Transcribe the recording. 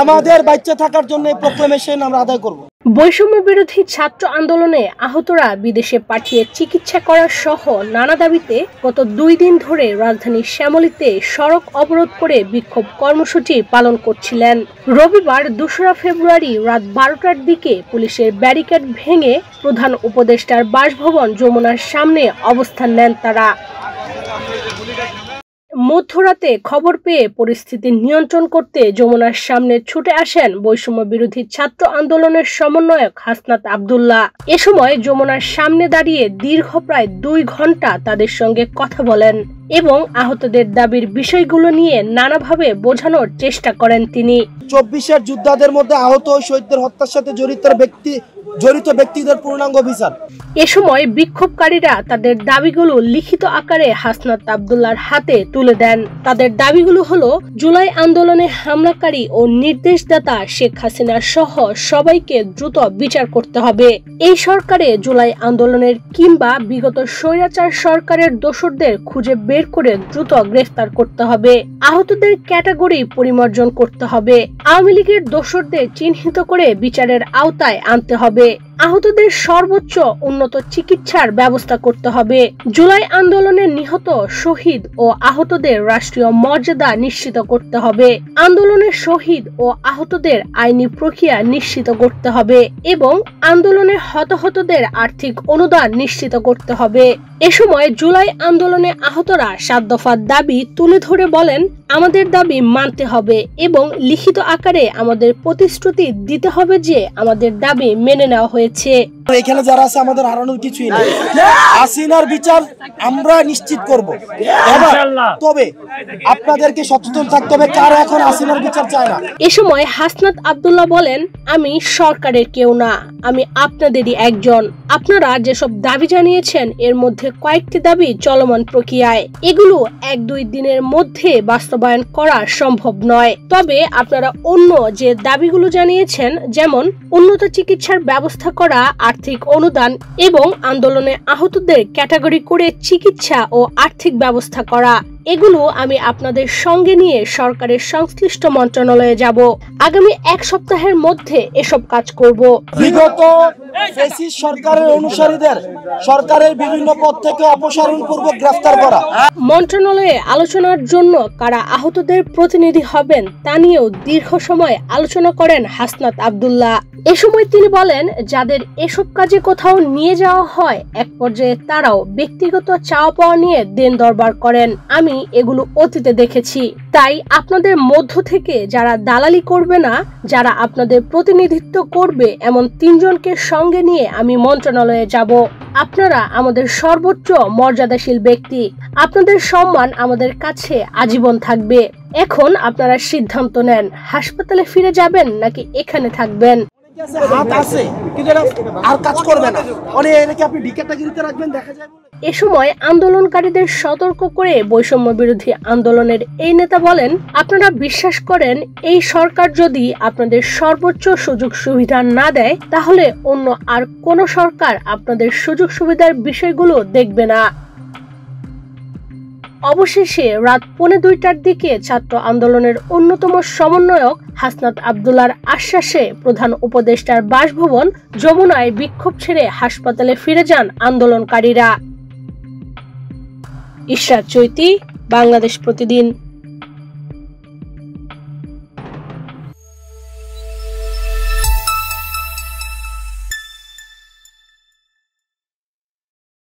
আমাদের বাচ্চা থাকার জন্য এই প্রক্লেমেশন আমরা আদায় করব। বৈষম্য বিরোধী ছাত্র আন্দোলনে আহতরা বিদেশে পাঠিয়ে চিকিৎসা করা সহ নানা দাবিতে গত 2 দিন ধরে রাজধানীর শ্যামলীতে সড়ক অবরোধ করে বিক্ষোভ কর্মসূচি পালন করছিলেন। রবিবার 2রা ফেব্রুয়ারি রাত 12টার দিকে পুলিশের ব্যারিকেড ভেঙে প্রধান উপদেষ্টার বাসভবন যমুনার সামনে অবস্থান নেন তারা। মধ্যরাতে খবর পেয়ে পরিস্থিতি নিয়ন্ত্রণ করতে যমুনার সামনে ছুটে আসেন বৈষম্য বিরোধী ছাত্র আন্দোলনের সমন্বয়ক হাসনাত আব্দুল্লাহ। এ সময় যমুনার সামনে দাঁড়িয়ে দীর্ঘ প্রায় 2 ঘন্টা তাদের সঙ্গে কথা বলেন এবং আহতদের দাবির বিষয়গুলো নিয়ে নানাভাবে বোঝানোর চেষ্টা করেন তিনি। 24-এর যোদ্ধাদের মধ্যে আহত ও শহীদদের হত্যার সাথে জড়িত ব্যক্তিদের পূর্ণাঙ্গ বিচার। এ সময় বিক্ষোভকারীরা তাদের দাবিগুলো লিখিত আকারে হাসনাত আব্দুল্লাহর হাতে তুলে দেন। তাদের দাবিগুলো হলো জুলাই আন্দোলনে হামলাকারী ও নির্দেশদাতা শেখ হাসিনা সহ সবাইকে দ্রুত বিচার করতে হবে। এই সরকারে জুলাই আন্দোলনের কিংবা বিগত স্বৈরাচার সরকারের দোসরদের খুঁজে বের করে দ্রুত গ্রেফতার করতে হবে। আহতদের ক্যাটাগরি পরিমার্জন করতে হবে। আওয়ামী লীগের দোসরদের চিহ্নিত করে বিচারের আওতায় আনতে হবে। আহতদের সর্বোচ্চ উন্নত চিকিৎসার ব্যবস্থা করতে হবে। জুলাই আন্দোলনে নিহত, শহীদ ও আহতদের রাষ্ট্রীয় মর্যাদা নিশ্চিত করতে হবে। আন্দোলনের শহীদ ও আহতদের আইনি প্রক্রিয়া নিশ্চিত করতে হবে এবং আন্দোলনে হতাহতদের আর্থিক অনুদান নিশ্চিত করতে হবে। এ সময় জুলাই আন্দোলনে আহতরা 7 দফার দাবি তুলে ধরে বলেন, আমাদের দাবি মানতে হবে এবং লিখিত আকারে আমাদের প্রতিশ্রুতি দিতে হবে যে আমাদের দাবি মেনে নেওয়া হয়েছে। এখানে যারা আছে আমাদের হারানোর কিছুই নেই। হাসিনার বিচার আমরা নিশ্চিত করব। তবে আপনাদেরকে সচেতন থাকতে হবে কারা এখন হাসিনার বিচার চায় না। এ সময় হাসনাত আব্দুল্লাহ বলেন, আমি সরকারের কেউ না, আমি আপনাদেরই একজন। আপনারা যেসব দাবি জানিয়েছেন এর মধ্যে কয়েকটি দাবি চলমান প্রক্রিয়ায়। এগুলো 1-2 দিনের মধ্যে বাস্তবায়ন করা সম্ভব নয়। তবে আপনারা অন্য যে দাবিগুলো জানিয়েছেন, যেমন উন্নত চিকিৎসার ব্যবস্থা করা, আর্থিক অনুদান এবং আন্দোলনে আহতদের ক্যাটাগরি করে চিকিৎসা ও আর্থিক ব্যবস্থা করা, এগুলো আমি আপনাদের সঙ্গে নিয়ে সরকারের সংশ্লিষ্ট মন্ত্রণালয়ে যাব। আগামী 1 সপ্তাহের মধ্যে এসব কাজ করব। বিগত ফ্যাসিস্ট সরকারের অনুসারীদের সরকারের বিভিন্ন পদ থেকে অপসারণ পূর্বক গ্রেফতার করা। মন্ত্রণালয়ে আলোচনার জন্য কারা আহতদের প্রতিনিধি হবেন তা নিয়েও দীর্ঘ সময় আলোচনা করেন হাসনাত আব্দুল্লাহ। এ সময় তিনি বলেন, যাদের এসব কাজে কোথাও নিয়ে যাওয়া হয় এক পর্যায়ে তারাও ব্যক্তিগত চাওয়া পাওয়া নিয়ে দেন দরবার করেন। আমি এগুলো অতীতে দেখেছি। তাই আপনাদের মধ্য থেকে যারা দালালি করবে না, যারা আপনাদের প্রতিনিধিত্ব করবে এমন 3 জনকে সঙ্গে নিয়ে আমি মন্ত্রণালয়ে যাব। আপনারা আমাদের সর্বোচ্চ মর্যাদাশীল ব্যক্তি। আপনাদের সম্মান আমাদের কাছে আজীবন থাকবে। এখন আপনারা সিদ্ধান্ত নেন, হাসপাতালে ফিরে যাবেন নাকি এখানে থাকবেন। এ সময় আন্দোলনকারীদের সতর্ক করে বৈষম্য বিরোধী আন্দোলনের এই নেতা বলেন, আপনারা বিশ্বাস করেন এই সরকার যদি আপনাদের সর্বোচ্চ সুযোগ সুবিধা না দেয় তাহলে অন্য আর কোন সরকার আপনাদের সুযোগ সুবিধার বিষয়গুলো দেখবে না। অবশেষে রাত 1:45টার দিকে ছাত্র আন্দোলনের অন্যতম সমন্বয়ক হাসনাত আব্দুল্লাহর আশ্বাসে প্রধান উপদেষ্টার বাসভবন যমুনায় বিক্ষোভ ছেড়ে হাসপাতালে ফিরে যান আন্দোলনকারীরা। ইশরাত চৈতি, বাংলাদেশ প্রতিদিন।